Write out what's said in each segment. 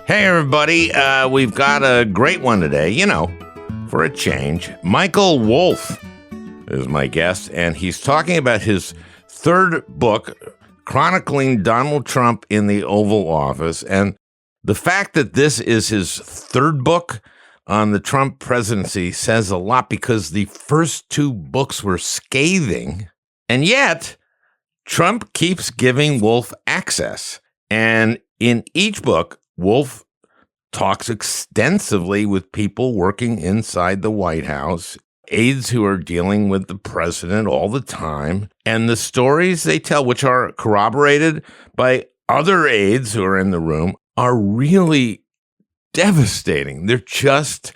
Hey, everybody. We've got a great one today, for a change. Michael Wolff is my guest, and he's talking about his third book, chronicling Donald Trump in the Oval Office. And the fact that this is his third book on the Trump presidency says a lot, because the first two books were scathing, and yet Trump keeps giving Wolff access. And in each book, Wolff talks extensively with people working inside the White House, aides who are dealing with the president all the time, and the stories they tell, which are corroborated by other aides who are in the room, are really devastating. They're just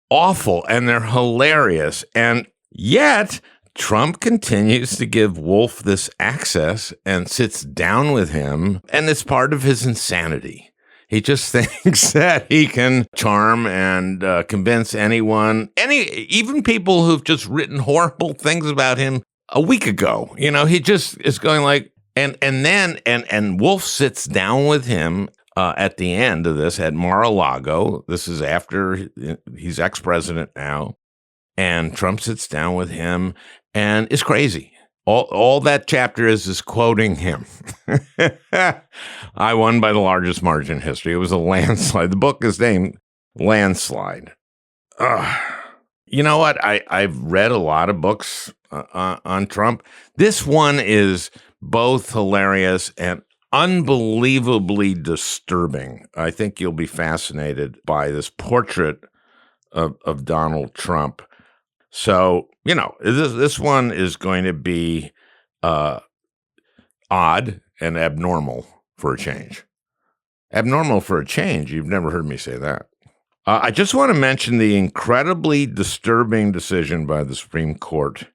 awful, and they're hilarious. And yet Trump continues to give Wolff this access and sits down with him, and it's part of his insanity. He just thinks that he can charm and convince anyone, even people who've just written horrible things about him a week ago. He just is going like, and Wolff sits down with him at the end of this at Mar-a-Lago. This is after he's ex-president now. And Trump sits down with him, and it's crazy. All that chapter is quoting him. I won by the largest margin in history. It was a landslide. The book is named Landslide. You know what? I've read a lot of books on Trump. This one is both hilarious and unbelievably disturbing. I think you'll be fascinated by this portrait of Donald Trump. So, this one is going to be odd and abnormal for a change. Abnormal for a change? You've never heard me say that. I just want to mention the incredibly disturbing decision by the Supreme Court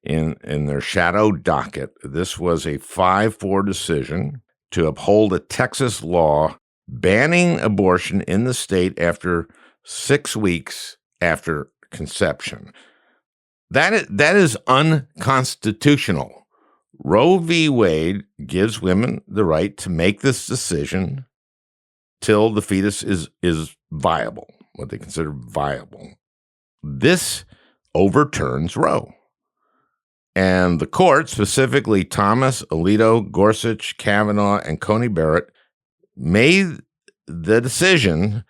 in their shadow docket. This was a 5-4 decision to uphold a Texas law banning abortion in the state after 6 weeks after conception. That is unconstitutional. Roe v. Wade gives women the right to make this decision till the fetus is viable, what they consider viable. This overturns Roe. And the court, specifically Thomas, Alito, Gorsuch, Kavanaugh, and Coney Barrett, made the decision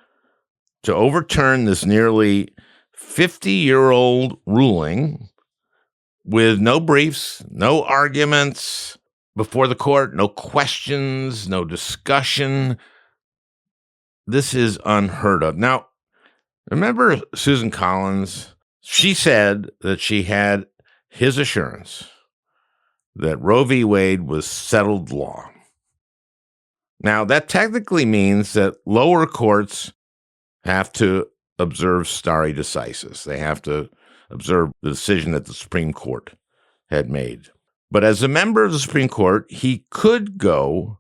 to overturn this nearly 50-year-old ruling with no briefs, no arguments before the court, no questions, no discussion. This is unheard of. Now, remember Susan Collins? She said that she had his assurance that Roe v. Wade was settled law. Now, that technically means that lower courts have to observe stare decisis. They have to observe the decision that the Supreme Court had made. But as a member of the Supreme Court, he could go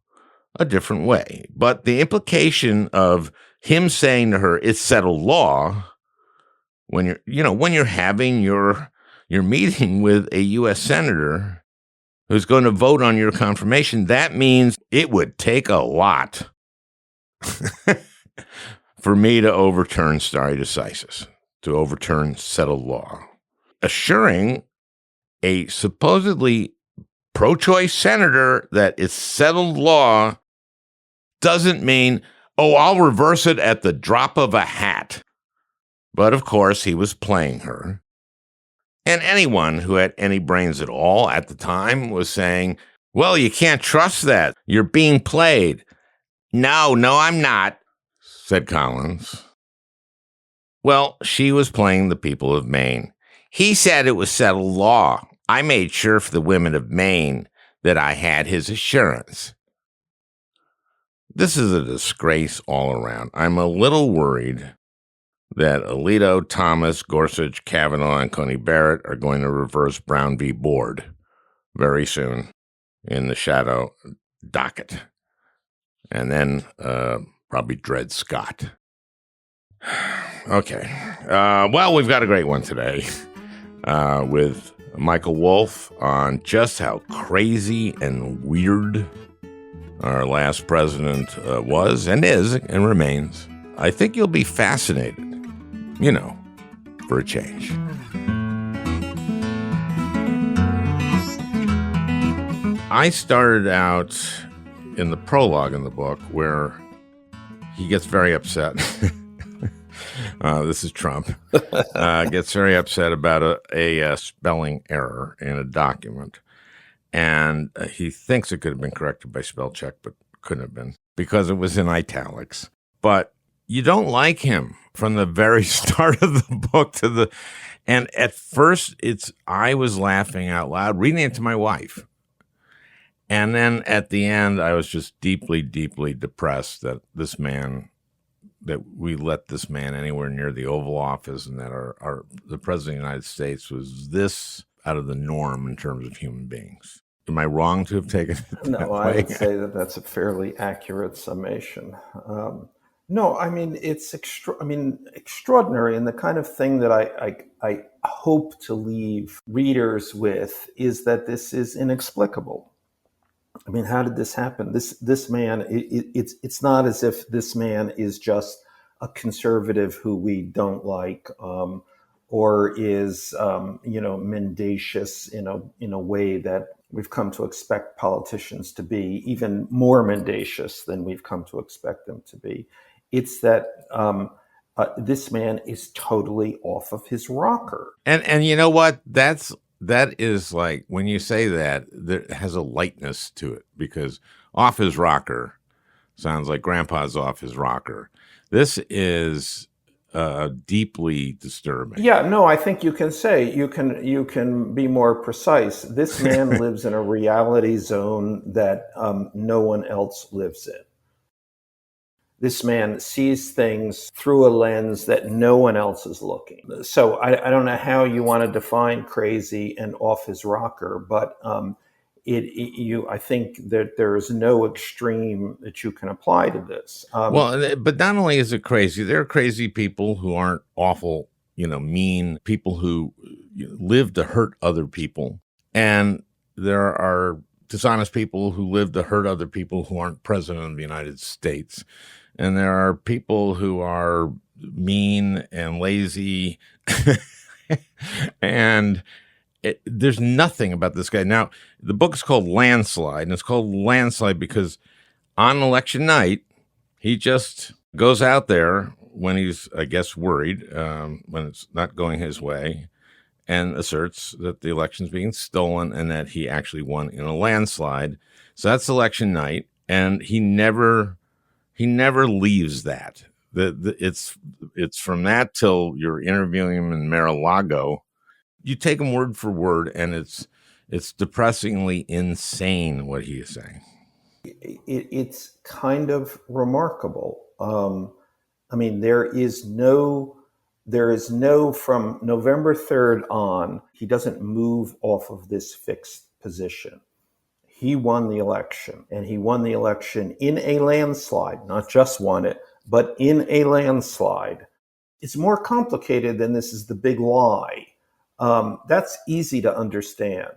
a different way. But the implication of him saying to her, it's settled law, when you're having your meeting with a U.S. senator who's going to vote on your confirmation, that means it would take a lot for me to overturn stare decisis, to overturn settled law. Assuring a supposedly pro-choice senator that it's settled law doesn't mean, I'll reverse it at the drop of a hat. But of course, he was playing her. And anyone who had any brains at all at the time was saying, well, you can't trust that. You're being played. No, I'm not, said Collins. Well, she was playing the people of Maine. He said it was settled law. I made sure for the women of Maine that I had his assurance. This is a disgrace all around. I'm a little worried that Alito, Thomas, Gorsuch, Kavanaugh, and Coney Barrett are going to reverse Brown v. Board very soon in the shadow docket. And then probably Dred Scott. Okay. Well, we've got a great one today with Michael Wolff on just how crazy and weird our last president was and is and remains, I think you'll be fascinated, for a change. I started out in the prologue in the book where he gets very upset. This is Trump. Gets very upset about a spelling error in a document. And he thinks it could have been corrected by spell check, but couldn't have been because it was in italics. But you don't like him from the very start of the book and at first I was laughing out loud, reading it to my wife. And then at the end, I was just deeply, deeply depressed that we let this man anywhere near the Oval Office and that the President of the United States was this out of the norm in terms of human beings. Am I wrong to have taken it? No, I would say that that's a fairly accurate summation. No, I mean, it's extraordinary. And the kind of thing that I hope to leave readers with is that this is inexplicable. I mean, how did this happen? This man, it's not as if this man is just a conservative who we don't like, or is mendacious in a way that we've come to expect politicians to be, even more mendacious than we've come to expect them to be. It's that this man is totally off of his rocker. And you know what? That is like, when you say that, there has a lightness to it, because off his rocker sounds like grandpa's off his rocker. This is deeply disturbing. Yeah, no, I think you can say, you can be more precise. This man lives in a reality zone that no one else lives in. This man sees things through a lens that no one else is looking. So I don't know how you want to define crazy and off his rocker, but I think that there is no extreme that you can apply to this. But not only is it crazy, there are crazy people who aren't awful, mean people who live to hurt other people. And there are dishonest people who live to hurt other people who aren't president of the United States. And there are people who are mean and lazy. And there's nothing about this guy. Now, the book is called Landslide, and it's called Landslide because on election night, he just goes out there when he's, I guess, worried, when it's not going his way, and asserts that the election's being stolen and that he actually won in a landslide. So that's election night, and he never leaves that. It's from that till you're interviewing him in Mar-a-Lago. You take him word for word, and it's depressingly insane what he is saying. It's kind of remarkable. There is no from November 3rd on, he doesn't move off of this fixed position. He won the election, and he won the election in a landslide, not just won it, but in a landslide. It's more complicated than this is the big lie. That's easy to understand.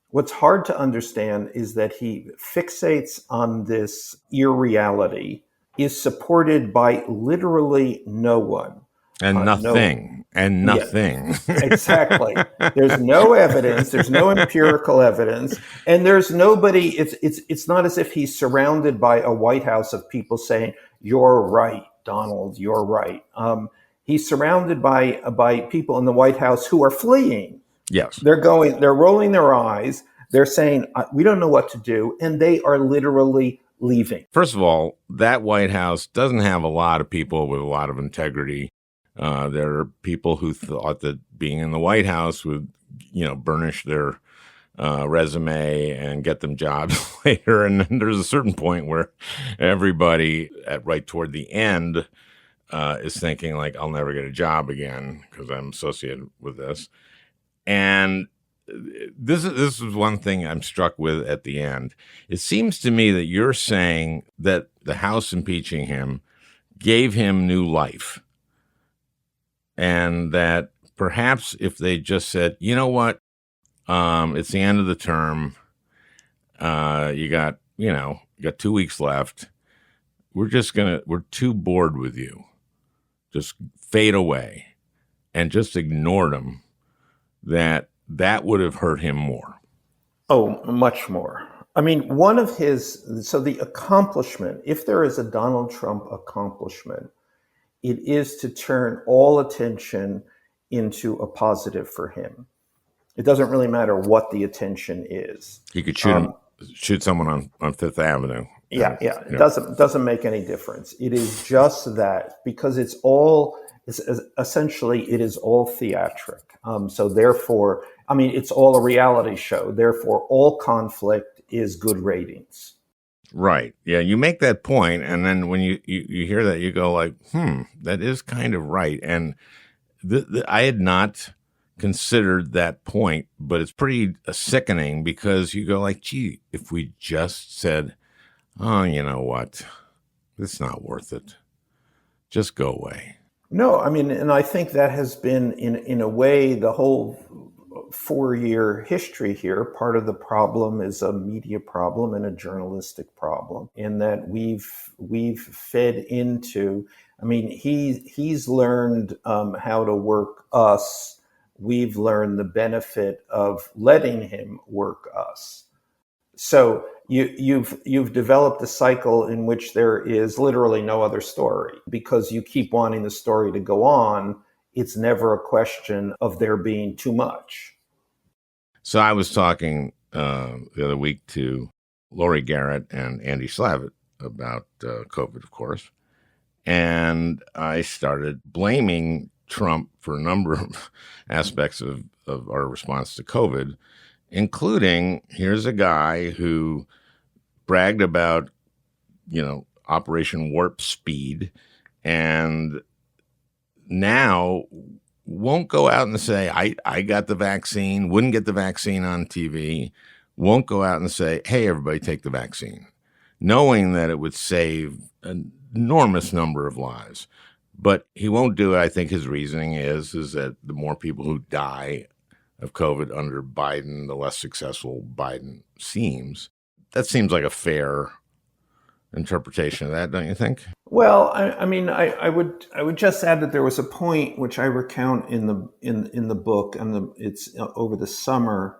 What's hard to understand is that he fixates on this irreality, is supported by literally no one. And nothing. Yeah, exactly. There's no evidence. There's no empirical evidence. And there's nobody. It's not as if he's surrounded by a White House of people saying, "You're right, Donald, you're right." He's surrounded by people in the White House who are fleeing. Yes. They're rolling their eyes. They're saying, "We don't know what to do." And they are literally leaving. First of all, that White House doesn't have a lot of people with a lot of integrity. There are people who thought that being in the White House would, burnish their resume and get them jobs later. And then there's a certain point where everybody right toward the end is thinking like, I'll never get a job again because I'm associated with this. And this is one thing I'm struck with at the end. It seems to me that you're saying that the House impeaching him gave him new life. And that perhaps if they just said, you know what, it's the end of the term, you got, got 2 weeks left. We're too bored with you. Just fade away, and just ignored him, that would have hurt him more. Oh, much more. I mean, the accomplishment, if there is a Donald Trump accomplishment, it is to turn all attention into a positive for him. It doesn't really matter what the attention is. He could shoot someone on Fifth Avenue. Yeah. It doesn't make any difference. It is just that, because it is all theatric. So therefore, I mean, it's all a reality show. Therefore, all conflict is good ratings. Right. Yeah, you make that point, and then when you hear that, you go like, that is kind of right. And I had not considered that point, but it's pretty sickening, because you go like, gee, if we just said, oh, you know what, it's not worth it, just go away. No, I mean, and I think that has been, in a way, the whole 4-year history here. Part of the problem is a media problem and a journalistic problem, in that we've fed into. I mean, he's learned how to work us. We've learned the benefit of letting him work us. So you've developed a cycle in which there is literally no other story, because you keep wanting the story to go on. It's never a question of there being too much. So I was talking the other week to Lori Garrett and Andy Slavitt about COVID, of course, and I started blaming Trump for a number of aspects of our response to COVID, including, here's a guy who bragged about, Operation Warp Speed, and now won't go out and say, I got the vaccine, wouldn't get the vaccine on TV, won't go out and say, hey, everybody take the vaccine, knowing that it would save an enormous number of lives. But he won't do it. I think his reasoning is that the more people who die of COVID under Biden, the less successful Biden seems. That seems like a fair interpretation of that, don't you think? Well, I mean, I would just add that there was a point which I recount in the book, and it's over the summer,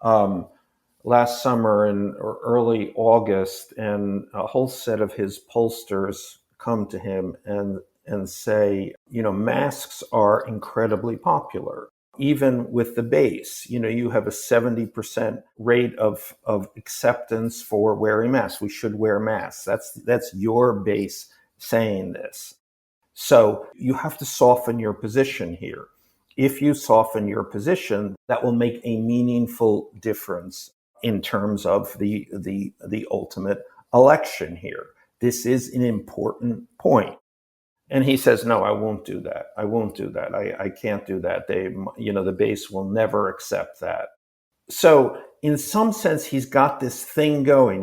last summer or early August, and a whole set of his pollsters come to him and say, masks are incredibly popular. Even with the base, you have a 70% rate of acceptance for wearing masks. We should wear masks. That's your base saying this. So you have to soften your position here. If you soften your position, that will make a meaningful difference in terms of the ultimate election here. This is an important point. And he says, no, I won't do that. I won't do that. I can't do that. The base will never accept that. So in some sense, he's got this thing going.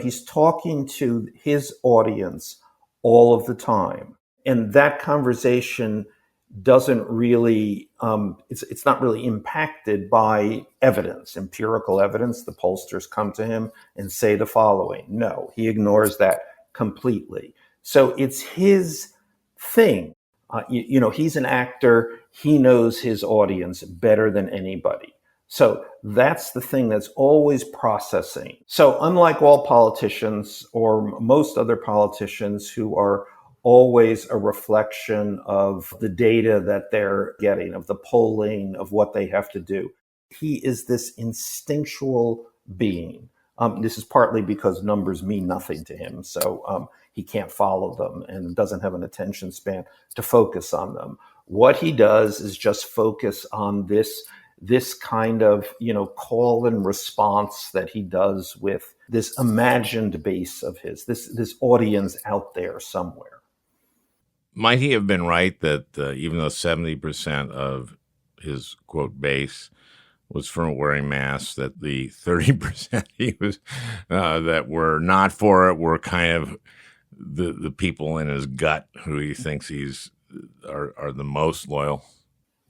He's talking to his audience all of the time. And that conversation doesn't really, it's not really impacted by evidence, empirical evidence. The pollsters come to him and say the following. No, he ignores that completely. So it's his thing. He's an actor. He knows his audience better than anybody. So that's the thing that's always processing. So unlike all politicians or most other politicians who are always a reflection of the data that they're getting, of the polling, of what they have to do, he is this instinctual being. This is partly because numbers mean nothing to him. So he can't follow them and doesn't have an attention span to focus on them. What he does is just focus on this kind of, call and response that he does with this imagined base of his, this audience out there somewhere. Might he have been right that even though 70% of his, quote, base was from wearing masks, that the 30% he was that were not for it were kind of the people in his gut who he thinks are the most loyal?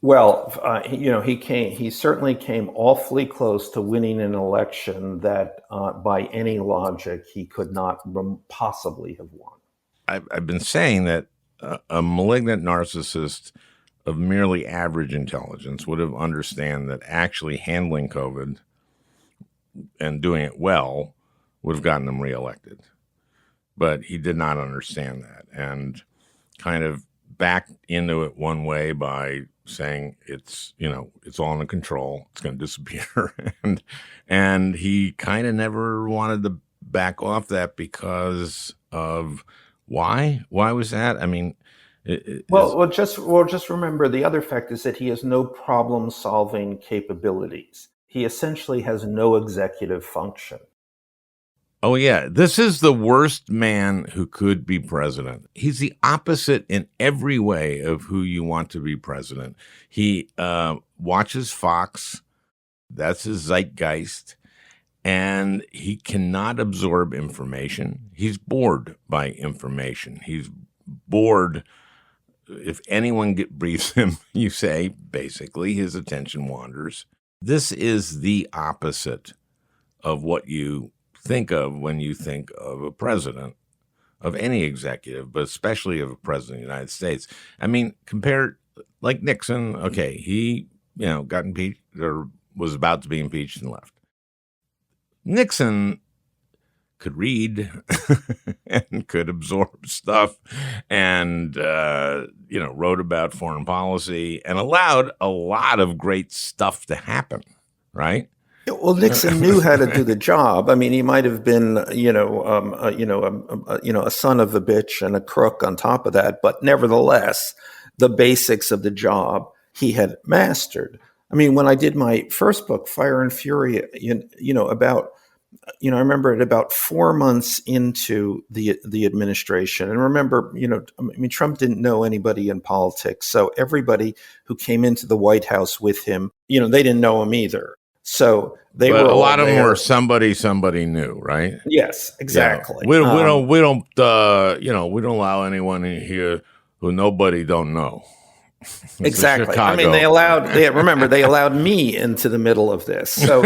Well, he certainly came awfully close to winning an election that, by any logic, he could not possibly have won. I've been saying that a malignant narcissist of merely average intelligence would have understand that actually handling COVID and doing it well would have gotten him reelected. But he did not understand that and kind of backed into it one way by saying it's all under control, it's going to disappear. and he kind of never wanted to back off that because of why was that? I mean, just remember, the other fact is that he has no problem solving capabilities. He essentially has no executive function. Oh, yeah. This is the worst man who could be president. He's the opposite in every way of who you want to be president. He watches Fox. That's his zeitgeist. And he cannot absorb information. He's bored by information. He's bored. If anyone briefs him, you say, basically, his attention wanders. This is the opposite of what you think of when you think of a president, of any executive, but especially of a president of the United States. I mean, compare like Nixon. Okay, he got impeached or was about to be impeached and left. Nixon could read and could absorb stuff and wrote about foreign policy and allowed a lot of great stuff to happen, right? Well, Nixon knew how to do the job. I mean, he might have been, a son of a bitch and a crook on top of that, but nevertheless, the basics of the job he had mastered. I mean, when I did my first book, Fire and Fury, I remember it about 4 months into the administration, and remember, Trump didn't know anybody in politics, so everybody who came into the White House with him, they didn't know him either. So a lot of them were somebody knew, right? Yes, exactly. Yeah. We don't allow anyone in here who nobody don't know. Exactly. I mean, they allowed me into the middle of this, so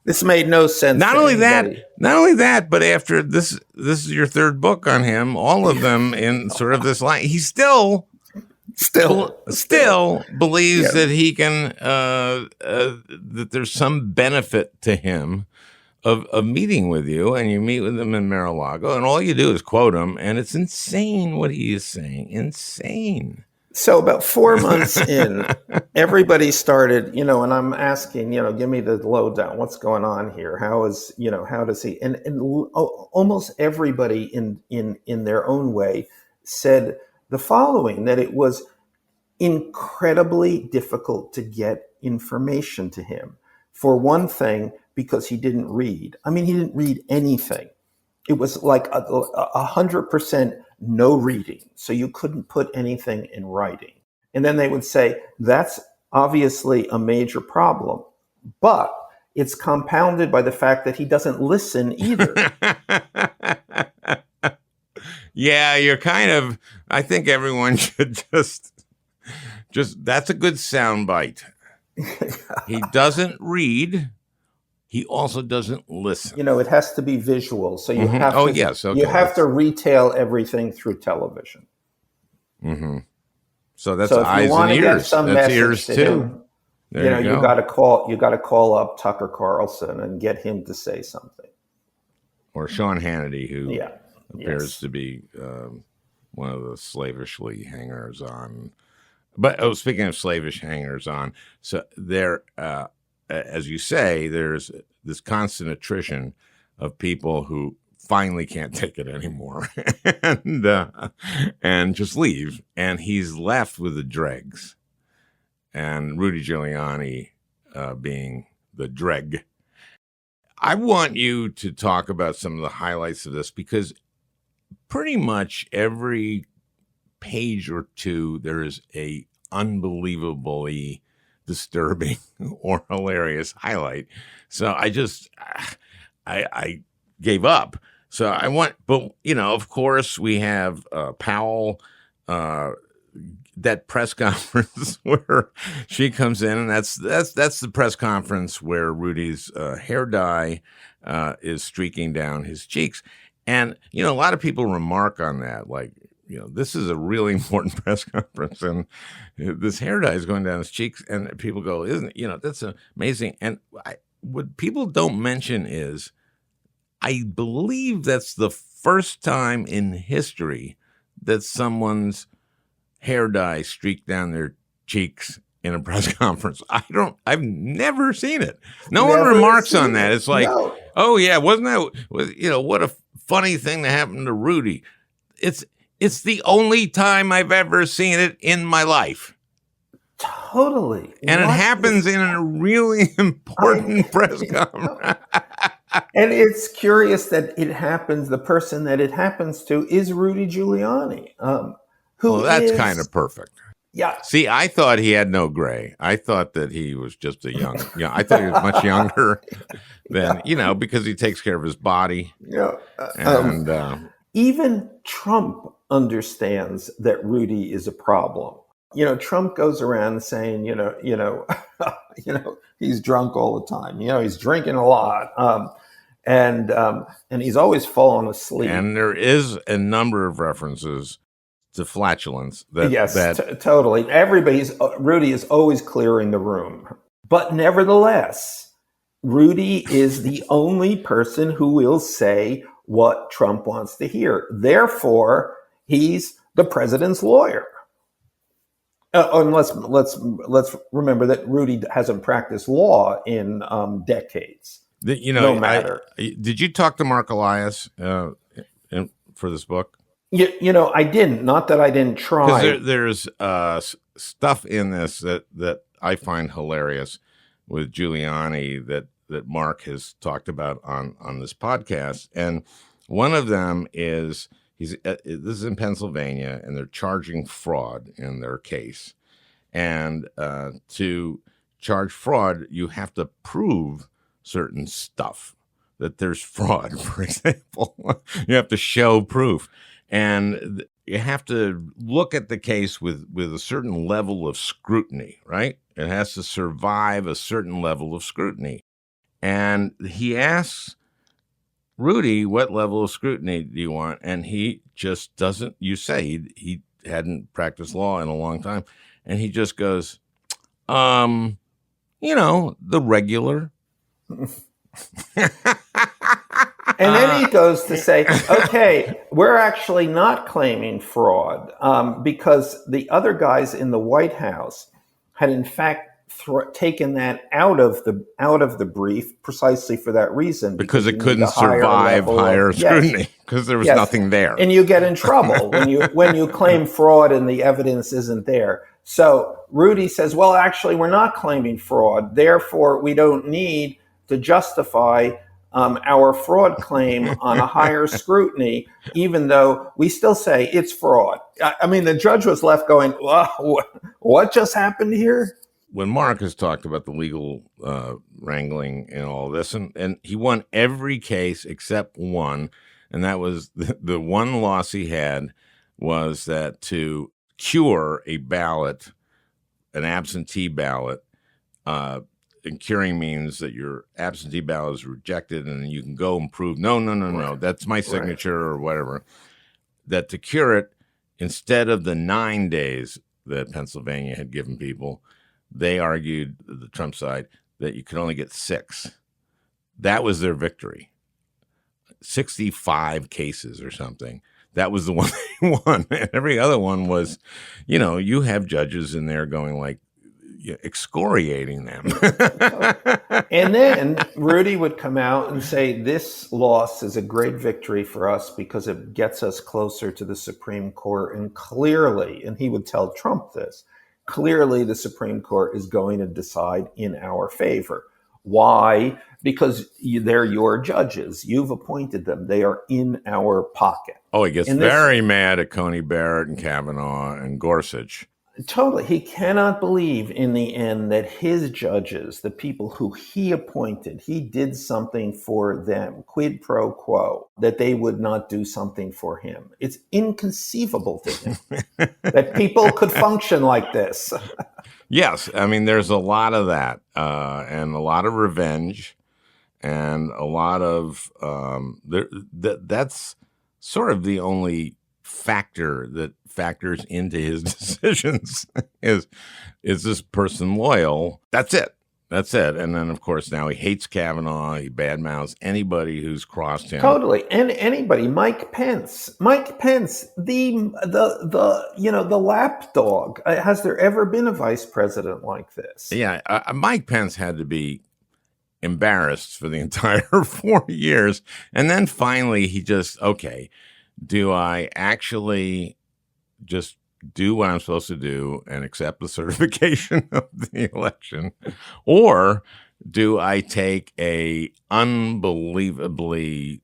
this made no sense. Not only that, but after this is your third book on him. All of them in sort of this line. He's still believes that he can that there's some benefit to him of meeting with you, and you meet with him in Mar-a-Lago, and all you do is quote him, and it's insane what he is saying. Insane. So about 4 months in, everybody started, and I'm asking, give me the lowdown. What's going on here? How does he? And almost everybody in their own way said the following, that it was incredibly difficult to get information to him. For one thing, because he didn't read. I mean, he didn't read anything. It was like 100% no reading. So you couldn't put anything in writing. And then they would say, that's obviously a major problem, but it's compounded by the fact that he doesn't listen either. Yeah, you're kind of, I think everyone should just that's a good soundbite. He doesn't read. He also doesn't listen. It has to be visual. So you have to, yes. Okay. You have to retail everything through television. Mm-hmm. So that's eyes and ears. That's ears too. You got to call up Tucker Carlson and get him to say something. Or Sean Hannity, who appears to be one of the slavishly hangers on. But speaking of slavish hangers on, so there, as you say, there's this constant attrition of people who finally can't take it anymore and just leave. And he's left with the dregs. And Rudy Giuliani being the dreg. I want you to talk about some of the highlights of this, because pretty much every page or two, there is a unbelievably disturbing or hilarious highlight. So I gave up. So but of course we have Powell that press conference where she comes in, and that's the press conference where Rudy's hair dye is streaking down his cheeks. And, a lot of people remark on that, like, this is a really important press conference, and this hair dye is going down his cheeks, and people go, isn't it, that's amazing. And what people don't mention is, I believe that's the first time in history that someone's hair dye streaked down their cheeks in a press conference. I've never seen it. No one remarks on that. It's like, oh yeah, wasn't that, what a funny thing that happened to Rudy. It's the only time I've ever seen it in my life. Totally. And it happens in a really important press conference. And it's curious that it happens, the person that it happens to is Rudy Giuliani. That's kind of perfect. Yeah. See, I thought he had no gray. I thought that he was just I thought he was much younger than, because he takes care of his body. Yeah. And even Trump understands that Rudy is a problem. Trump goes around saying, he's drunk all the time. He's drinking a lot. And he's always falling asleep. And there is a number of references to flatulence. Totally. Rudy is always clearing the room. But nevertheless, Rudy is the only person who will say what Trump wants to hear. Therefore, he's the president's lawyer. And let's remember that Rudy hasn't practiced law in decades. No matter. Did you talk to Mark Elias for this book? I didn't. Not that I didn't try. Because there's stuff in this that I find hilarious with Giuliani that Mark has talked about on this podcast, and one of them is this is in Pennsylvania, and they're charging fraud in their case, and to charge fraud, you have to prove certain stuff that there's fraud. For example, you have to show proof. And you have to look at the case with a certain level of scrutiny, right? It has to survive a certain level of scrutiny. And he asks Rudy, what level of scrutiny do you want? And he just doesn't. You say he hadn't practiced law in a long time. And he just goes, the regular. And then he goes to say, okay, we're actually not claiming fraud because the other guys in the White House had in fact taken that out of the brief precisely for that reason. Because it couldn't survive higher scrutiny because there was nothing there. And you get in trouble when you claim fraud and the evidence isn't there. So Rudy says, well, actually, we're not claiming fraud. Therefore, we don't need to justify our fraud claim on a higher scrutiny, even though we still say it's fraud. I mean, the judge was left going, what just happened here? When Mark has talked about the legal wrangling and all this, and he won every case except one, and that was the one loss he had was that to cure a ballot, an absentee ballot, and curing means that your absentee ballot is rejected and you can go and prove, no, that's my signature or whatever. That to cure it, instead of the 9 days that Pennsylvania had given people, they argued, the Trump side, that you could only get 6. That was their victory. 65 cases or something. That was the one they won. And every other one was, you have judges in there going like, excoriating them. And then Rudy would come out and say, this loss is a great victory for us because it gets us closer to the Supreme Court. And clearly, and he would tell Trump this, clearly the Supreme Court is going to decide in our favor. Why? Because they're your judges. You've appointed them. They are in our pocket. Oh, he gets very mad at Coney Barrett and Kavanaugh and Gorsuch. Totally. He cannot believe in the end that his judges, the people who he appointed, he did something for them, quid pro quo, that they would not do something for him. It's inconceivable to him that people could function like this. Yes, I mean, there's a lot of that, and a lot of revenge, and a lot of that's sort of the only factor that factors into his decisions is this person loyal? That's it. That's it. And then, of course, now he hates Kavanaugh. He badmouths anybody who's crossed him. Totally. And anybody, Mike Pence, the lapdog. Has there ever been a vice president like this? Yeah. Mike Pence had to be embarrassed for the entire 4 years. And then finally he just, okay, do I actually just do what I'm supposed to do and accept the certification of the election? Or do I take a unbelievably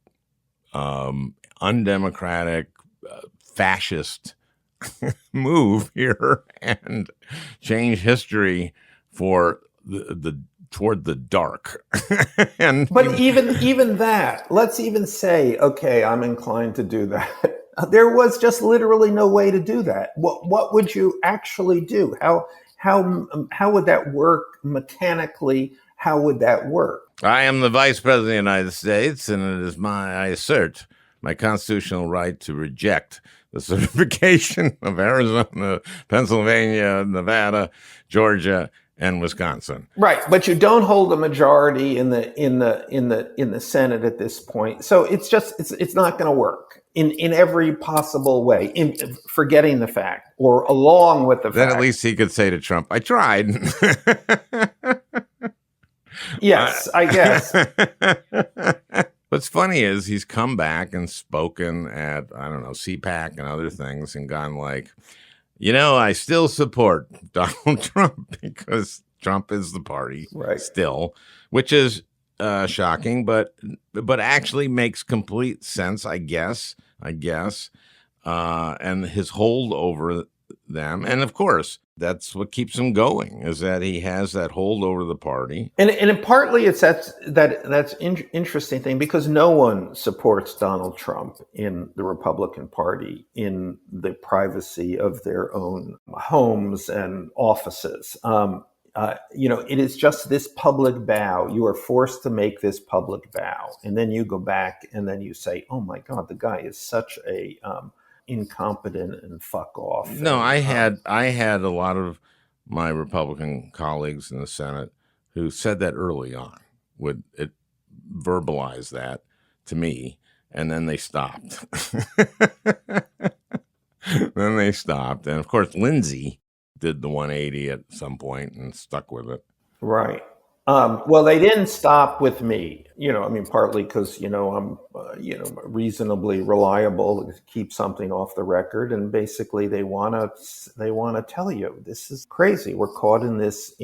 undemocratic, fascist move here and change history for toward the dark? But even that, let's even say, okay, I'm inclined to do that. There was just literally no way to do that. What would you actually do? How would that work mechanically? How would that work? I am the Vice President of the United States, and it is I assert my constitutional right to reject the certification of Arizona, Pennsylvania, Nevada, Georgia, and Wisconsin. Right, but you don't hold a majority in the Senate at this point, so it's not going to work in every possible way. Forgetting the fact, or along with the fact. Then at least he could say to Trump, "I tried." Yes, I guess. What's funny is he's come back and spoken at, I don't know, CPAC and other things and gone like, I still support Donald Trump because Trump is the party still, which is shocking, but actually makes complete sense, I guess. And his hold over them. And of course, that's what keeps him going, is that he has that hold over the party. And partly it's that's interesting thing, because no one supports Donald Trump in the Republican Party in the privacy of their own homes and offices. It is just this public bow. You are forced to make this public bow. And then you go back and then you say, oh my God, the guy is such a incompetent and fuck off. No, I had a lot of my Republican colleagues in the Senate who said that early on, would it verbalize that to me, and then they stopped. And of course, Lindsey did the 180 at some point and stuck with it. Right. Well, they didn't stop with me, partly because, I'm, reasonably reliable to keep something off the record. And basically they want to tell you, this is crazy. We're caught in this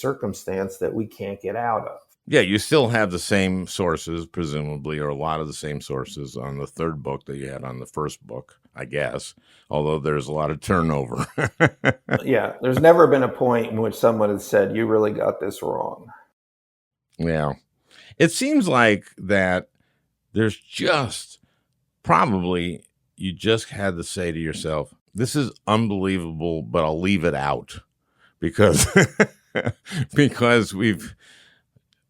circumstance that we can't get out of. Yeah, you still have the same sources, presumably, or a lot of the same sources on the third book that you had on the first book, I guess, although there's a lot of turnover. Yeah, there's never been a point in which someone has said, you really got this wrong. Yeah. It seems like that there's just probably, you just had to say to yourself, this is unbelievable, but I'll leave it out because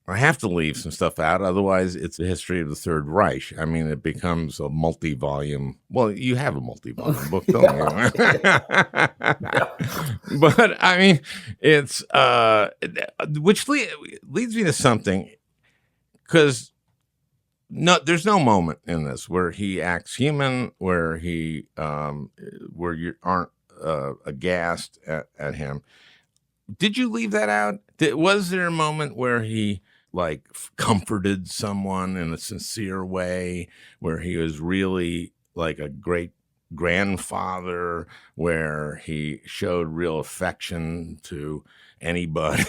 I have to leave some stuff out. Otherwise, it's the history of the Third Reich. I mean, it becomes a multi-volume. Well, you have a multi-volume book, don't you? But I mean, it's which leads me to something, because there's no moment in this where he acts human, where he where you aren't aghast at him. Did you leave that out? Was there a moment where he comforted someone in a sincere way, where he was really like a great grandfather, where he showed real affection to anybody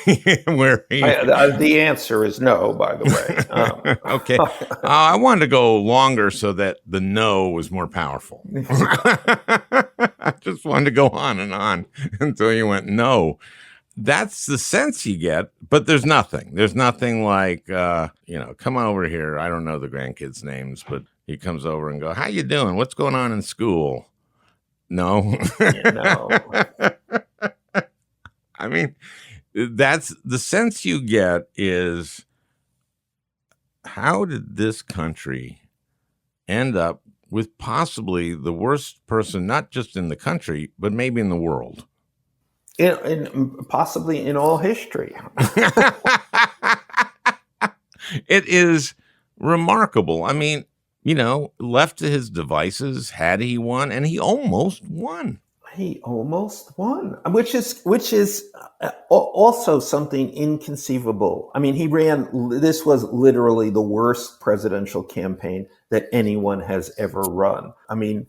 where he... The answer is no, by the way. Okay. I wanted to go longer so that the no was more powerful. I just wanted to go on and on until you went no. That's the sense you get, but there's nothing. There's nothing like, come over here. I don't know the grandkids' names, but he comes over and go, how you doing? What's going on in school? No. No. I mean, that's the sense you get is, how did this country end up with possibly the worst person, not just in the country, but maybe in the world? Possibly in all history. It is remarkable. I mean, left to his devices, had he won, and he almost won. He almost won, which is also something inconceivable. I mean, this was literally the worst presidential campaign that anyone has ever run. I mean,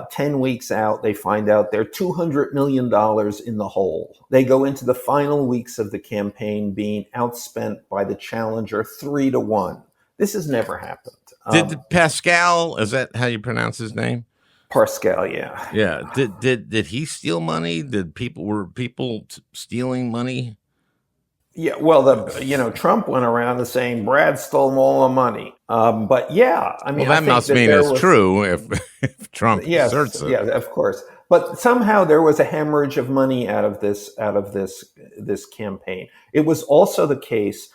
10 weeks out, they find out they're $200 million in the hole. They go into the final weeks of the campaign being outspent by the challenger 3-1. This has never happened. Did Pascal, is that how you pronounce his name? Pascal, yeah. Yeah. Did he steal money? Were people stealing money? Yeah, well, Trump went around saying Brad stole all the money. But yeah, I mean, that must mean it's true if Trump asserts it. Yeah, of course. But somehow there was a hemorrhage of money out of this campaign. It was also the case,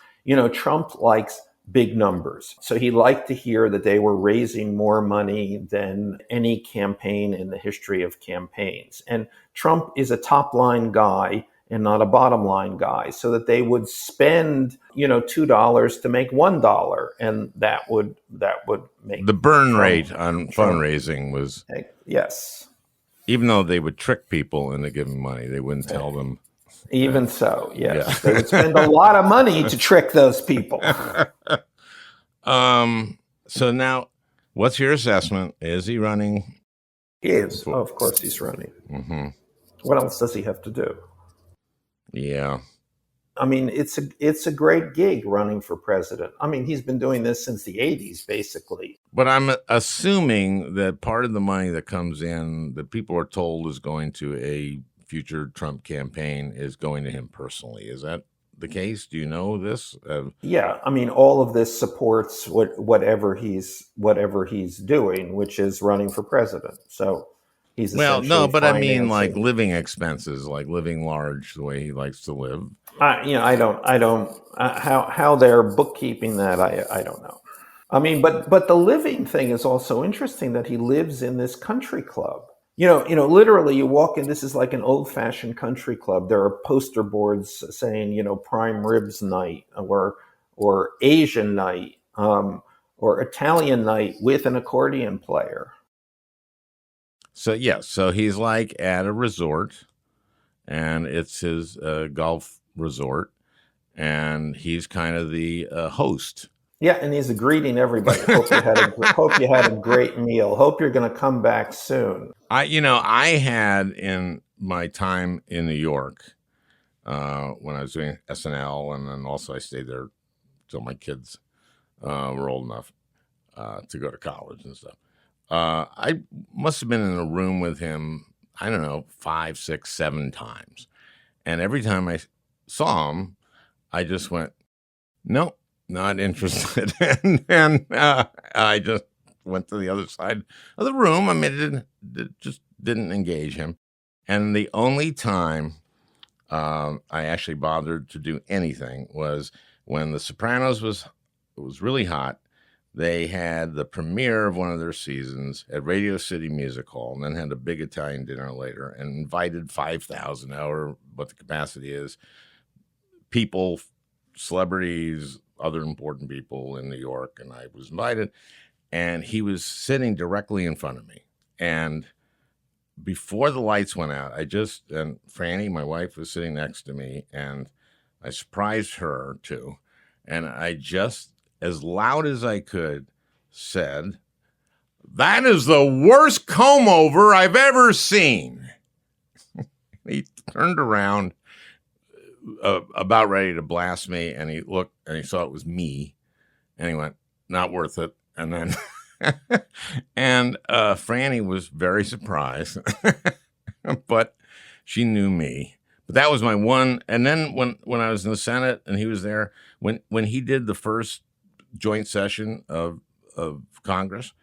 Trump likes big numbers. So he liked to hear that they were raising more money than any campaign in the history of campaigns. And Trump is a top line guy and not a bottom line guy, so that they would spend, $2 to make $1, and that would make the burn rate on fundraising was, yes. Even though they would trick people into giving money, they wouldn't tell them. Even so, yes, yeah. They would spend a lot of money to trick those people. So now, what's your assessment? Is he running? He is. Oh, of course, he's running. Mm-hmm. What else does he have to do? Yeah. I mean, it's a great gig running for president. I mean, he's been doing this since the 80s, basically. But I'm assuming that part of the money that comes in that people are told is going to a future Trump campaign is going to him personally. Is that the case? Do you know this? Yeah. I mean, all of this supports whatever he's doing, which is running for president. So he's but I mean, like living expenses, like living large the way he likes to live. I don't. How they're bookkeeping that, I don't know. I mean, but the living thing is also interesting, that he lives in this country club. Literally, you walk in. This is like an old-fashioned country club. There are poster boards saying, prime ribs night, or Asian night, or Italian night with an accordion player. So so he's like at a resort, and it's his golf resort, and he's kind of the host. Yeah, and he's greeting everybody. Hope you had a great meal. Hope you're going to come back soon. I had in my time in New York when I was doing SNL, and then also I stayed there till my kids were old enough to go to college and stuff. I must have been in a room with him, I don't know, 5, 6, 7 times. And every time I saw him, I just went, nope, not interested. and I just went to the other side of the room. I mean, it just didn't engage him. And the only time I actually bothered to do anything was when The Sopranos was really hot. They had the premiere of one of their seasons at Radio City Music Hall, and then had a big Italian dinner later and invited 5,000, however what the capacity is, people, celebrities, other important people in New York, and I was invited. And he was sitting directly in front of me. And before the lights went out, and Franny, my wife, was sitting next to me, and I surprised her too. And I just, as loud as I could, said, "That is the worst comb over I've ever seen." He turned around, about ready to blast me, and he looked and he saw it was me, and he went, "Not worth it." And then, and Franny was very surprised, but she knew me. But that was my one. And then when I was in the Senate and he was there, when he did the first joint session of Congress,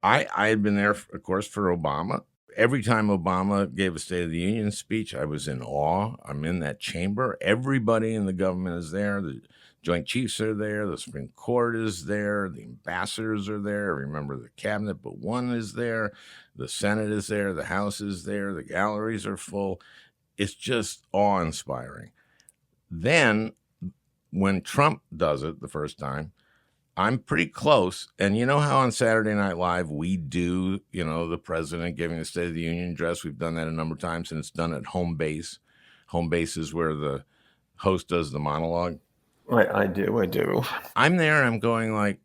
I had been there, of course, for Obama. Every time Obama gave a State of the Union speech, I was in awe. I'm in that chamber. Everybody in the government is there. The Joint Chiefs are there. The Supreme Court is there. The ambassadors are there. Every member of the cabinet but one is there. The Senate is there. The House is there. The galleries are full. It's just awe-inspiring. Then, when Trump does it the first time, I'm pretty close. And you know how on Saturday Night Live we do, the president giving the State of the Union address? We've done that a number of times, and it's done at home base. Home base is where the host does the monologue. I do. I'm there, and I'm going like,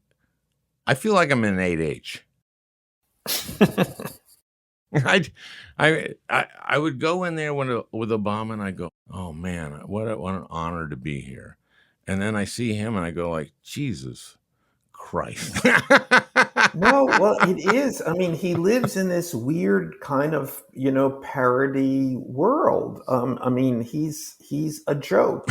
I feel like I'm in 8H. I would go in there with Obama, and I go, oh man, what an honor to be here. And then I see him, and I go like, Jesus Christ. No, well, it is. I mean, he lives in this weird kind of, parody world. I mean, he's a joke.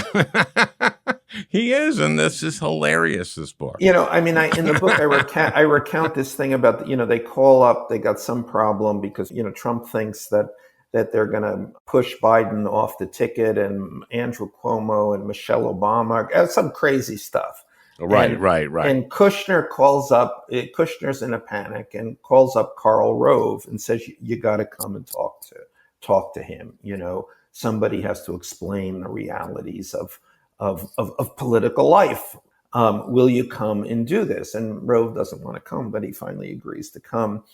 He is, and this is hilarious, this book. I mean, in the book, I recount this thing about, they call up, they got some problem because, Trump thinks that they're going to push Biden off the ticket, and Andrew Cuomo and Michelle Obama, some crazy stuff. Right. And Kushner Kushner's in a panic and calls up Karl Rove and says, you got to come and talk to him. Somebody has to explain the realities of political life. Will you come and do this? And Rove doesn't want to come, but he finally agrees to come.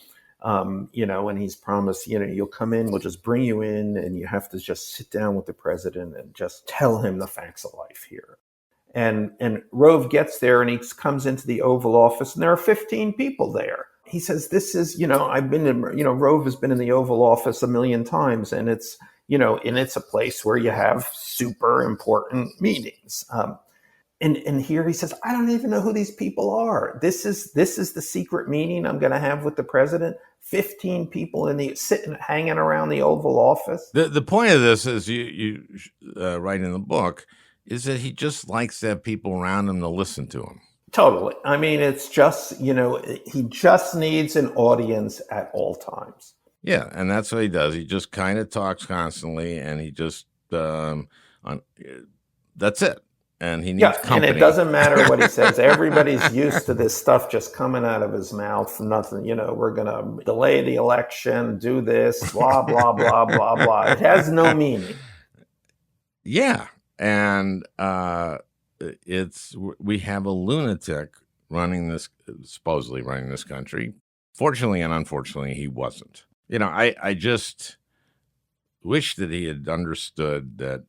And he's promised, you'll come in, we'll just bring you in, and you have to just sit down with the president and just tell him the facts of life here. And Rove gets there, and he comes into the Oval Office, and there are 15 people there. He says, this is, I've been in, Rove has been in the Oval Office a million times, and it's, and it's a place where you have super important meetings. And here he says, I don't even know who these people are. This is the secret meeting I'm going to have with the president. 15 people hanging around the Oval Office. The point of this, is you write in the book, is that he just likes to have people around him to listen to him. Totally. I mean, it's just, he just needs an audience at all times. Yeah, and that's what he does. He just kind of talks constantly, and he just, that's it. And he needs company. And it doesn't matter what he says. Everybody's used to this stuff just coming out of his mouth from nothing. We're going to delay the election, do this, blah, blah, blah, blah, blah. It has no meaning. Yeah. And we have a lunatic supposedly running this country. Fortunately and unfortunately, he wasn't. I just wish that he had understood that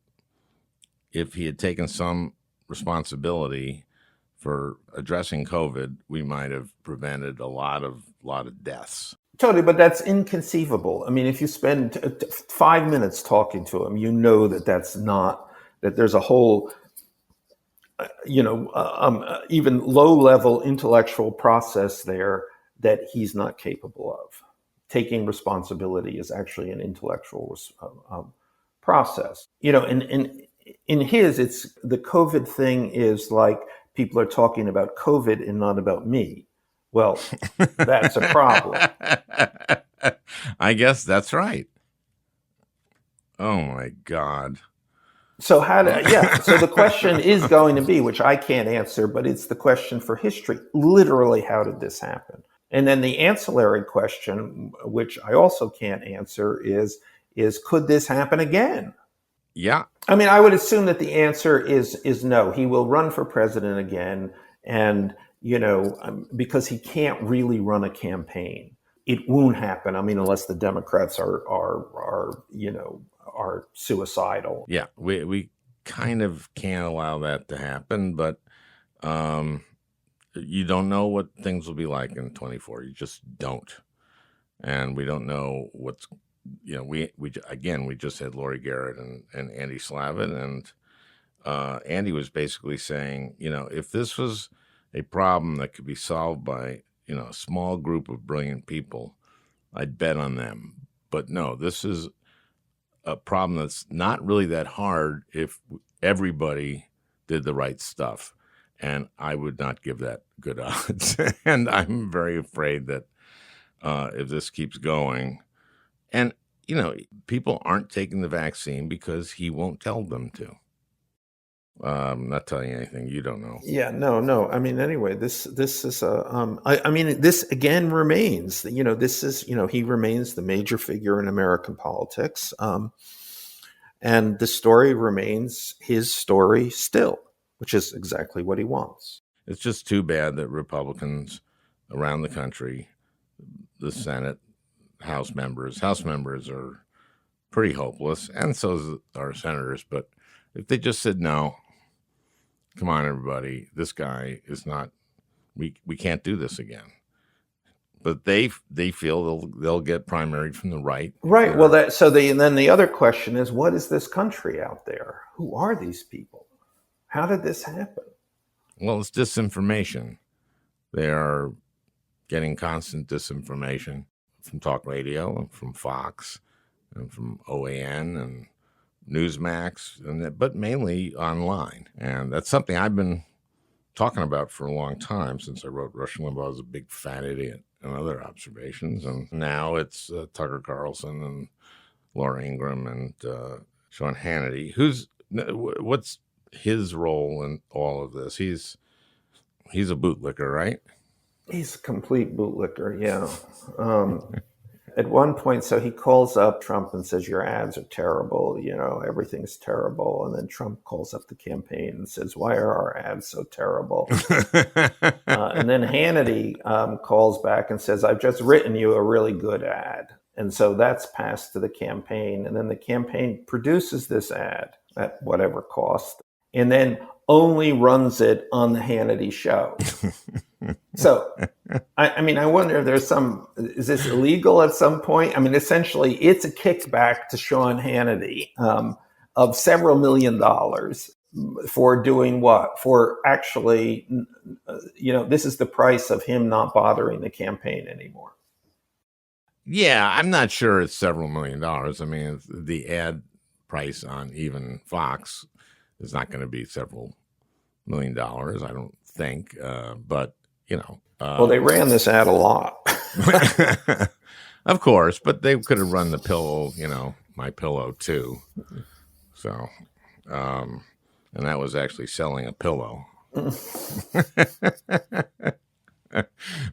if he had taken some responsibility for addressing COVID, we might have prevented a lot of deaths. Totally, but that's inconceivable. I mean, if you spend 5 minutes talking to him, that there's a whole, even low-level intellectual process there that he's not capable of. Taking responsibility is actually an intellectual process. In his, it's the COVID thing is like people are talking about COVID and not about me. Well, that's a problem. I guess that's right. Oh my God. So so the question is going to be, which I can't answer, but it's the question for history. Literally, how did this happen? And then the ancillary question, which I also can't answer, is could this happen again? Yeah. I mean, I would assume that the answer is no. He will run for president again, and because he can't really run a campaign. It won't happen. I mean, unless the Democrats are suicidal. Yeah, we kind of can't allow that to happen, but you don't know what things will be like in 24. You just don't. And we don't know what's we just had Lori Garrett and Andy Slavitt, and Andy was basically saying, if this was a problem that could be solved by, a small group of brilliant people, I'd bet on them. But no, this is a problem that's not really that hard if everybody did the right stuff. And I would not give that good odds. And I'm very afraid that if this keeps going, and, people aren't taking the vaccine because he won't tell them to. I'm not telling you anything you don't know. Yeah, no. I mean, anyway, this is I mean, this again remains. This is he remains the major figure in American politics, and the story remains his story still, which is exactly what he wants. It's just too bad that Republicans around the country, the Senate, House members are pretty hopeless, and so are senators. But if they just said no, come on, everybody, this guy is not. We can't do this again. But they feel they'll get primaried from the right. Right. Well, and then the other question is, what is this country out there? Who are these people? How did this happen? Well, it's disinformation. They are getting constant disinformation from talk radio and from Fox and from OAN and Newsmax, but mainly online. And that's something I've been talking about for a long time, since I wrote Rush Limbaugh is a big fat idiot and other observations. And now it's Tucker Carlson and Laura Ingraham and Sean Hannity. What's his role in all of this? He's a bootlicker, right? He's a complete bootlicker, yeah. At one point, so he calls up Trump and says, your ads are terrible, everything's terrible. And then Trump calls up the campaign and says, why are our ads so terrible? And then Hannity calls back and says, I've just written you a really good ad. And so that's passed to the campaign. And then the campaign produces this ad at whatever cost, and then only runs it on the Hannity show. So, I wonder if is this illegal at some point? Essentially, it's a kickback to Sean Hannity of several $1 million for doing what? For actually, this is the price of him not bothering the campaign anymore. Yeah, I'm not sure it's several $1 million. The ad price on even Fox is not going to be several $1 million, I don't think. But, well, they ran this ad a lot. Of course, but they could have run the pillow, My Pillow too. So, and that was actually selling a pillow.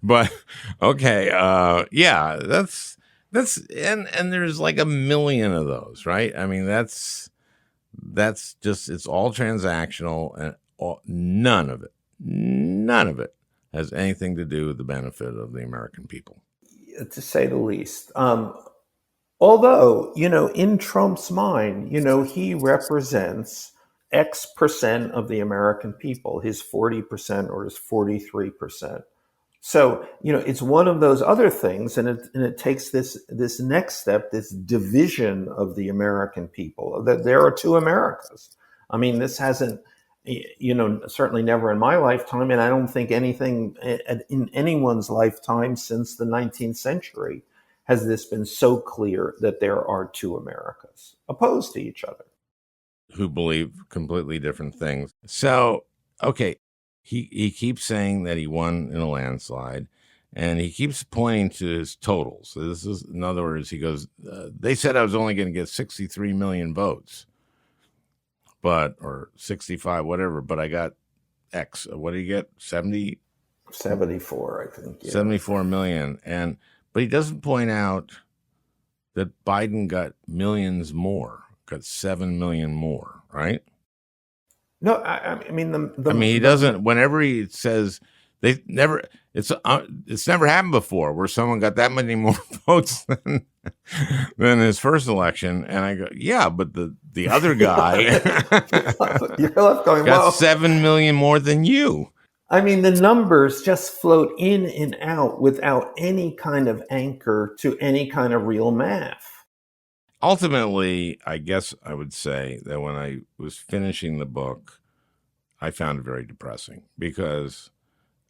But okay, yeah, that's and there's like 1 million of those, right? That's just, it's all transactional, and none of it has anything to do with the benefit of the American people, to say the least. Although, in Trump's mind, he represents X percent of the American people, his 40% or his 43%. So, it's one of those other things, and it takes this next step, this division of the American people, that there are two Americas. This hasn't, certainly never in my lifetime, and I don't think anything in anyone's lifetime since the 19th century has this been so clear that there are two Americas opposed to each other, who believe completely different things. So, okay, he keeps saying that he won in a landslide, and he keeps pointing to his totals. So this is, in other words, he goes, they said I was only going to get 63 million votes, or 65, whatever, but I got X. What did he get? 74, I think. Yeah. 74 million. But he doesn't point out that Biden got millions more, got 7 million more, right? No, he doesn't. Whenever he says it's never happened before where someone got that many more votes than his first election. And I go, yeah, but the other guy you're left going, got 7 million more than you. The numbers just float in and out without any kind of anchor to any kind of real math. ultimately, I guess I would say that when I was finishing the book, I found it very depressing because,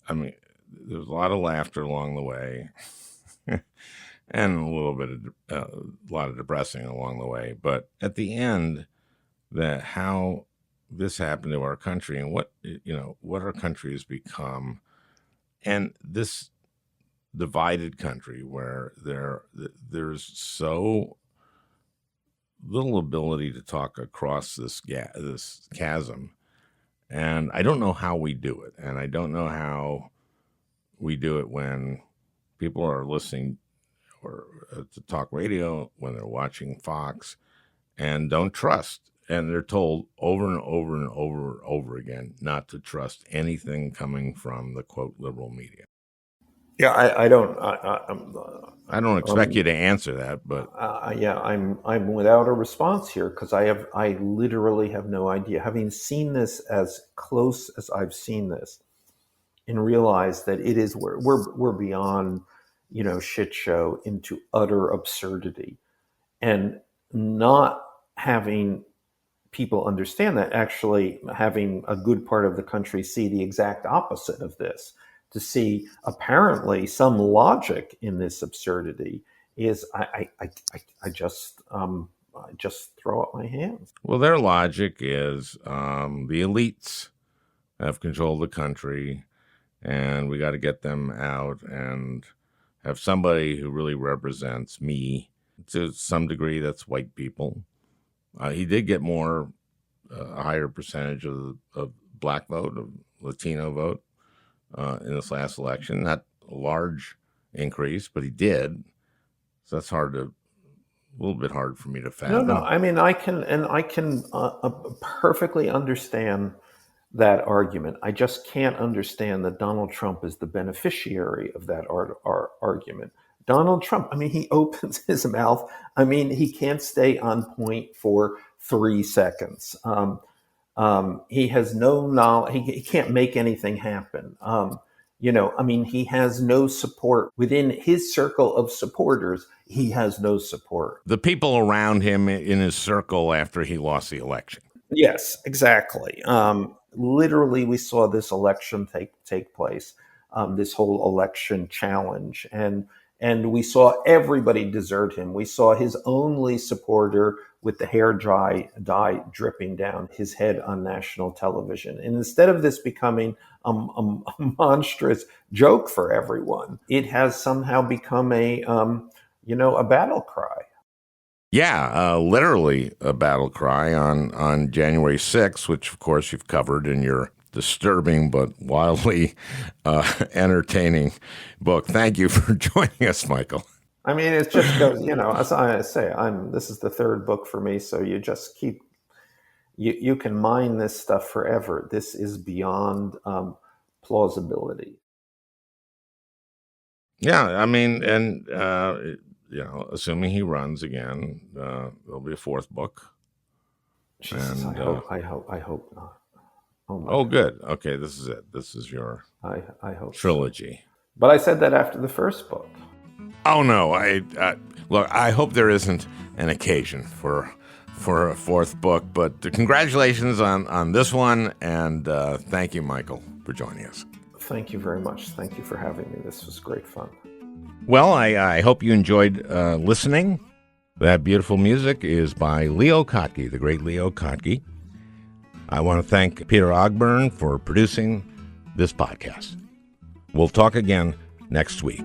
I mean, there was a lot of laughter along the way and a little bit of a lot of depressing along the way. But at the end, that how this happened to our country and what our country has become, and this divided country where there's so little ability to talk across this chasm, and I don't know how we do it, and I don't know how we do it when people are listening or to talk radio, when they're watching Fox, and don't trust, and they're told over and over and over and over again not to trust anything coming from the quote liberal media. Yeah, I don't. I don't expect you to answer that, but yeah, I'm without a response here because I literally have no idea. Having seen this as close as I've seen this, and realize that it is we're beyond, shit show into utter absurdity, and not having people understand that, actually having a good part of the country see the exact opposite of this, to see apparently some logic in this absurdity, is I just throw up my hands. Well, their logic is the elites have controlled the country, and we got to get them out and have somebody who really represents me. To some degree, that's white people. He did get a higher percentage of black vote, of Latino vote in this last election. Not a large increase, but he did. So that's a little bit hard for me to fathom. No. I mean, I can perfectly understand that argument. I just can't understand that Donald Trump is the beneficiary of that argument. Donald Trump, I mean, he opens his mouth. I mean, he can't stay on point for 3 seconds. He has no knowledge. He can't make anything happen. I mean, he has no support within his circle of supporters. He has no support. The people around him in his circle after he lost the election. Yes, exactly. Literally, we saw this election take place, this whole election challenge, and we saw everybody desert him. We saw his only supporter with the hair dye dripping down his head on national television. And instead of this becoming a monstrous joke for everyone, it has somehow become a battle cry. Yeah, literally a battle cry on January 6th, which, of course, you've covered in your disturbing but wildly entertaining book. Thank you for joining us, Michael. I mean, it just goes, as I say, this is the third book for me, so you just keep, you can mine this stuff forever. This is beyond plausibility. Yeah, I mean, and assuming he runs again, there'll be a fourth book. Jesus, and, I hope not. Oh, good. Okay, this is it. This is your I hope trilogy. So. But I said that after the first book. Oh no! Look. I hope there isn't an occasion for a fourth book. But congratulations on this one, and thank you, Michael, for joining us. Thank you very much. Thank you for having me. This was great fun. Well, I hope you enjoyed listening. That beautiful music is by Leo Kottke, the great Leo Kottke. I want to thank Peter Ogburn for producing this podcast. We'll talk again next week.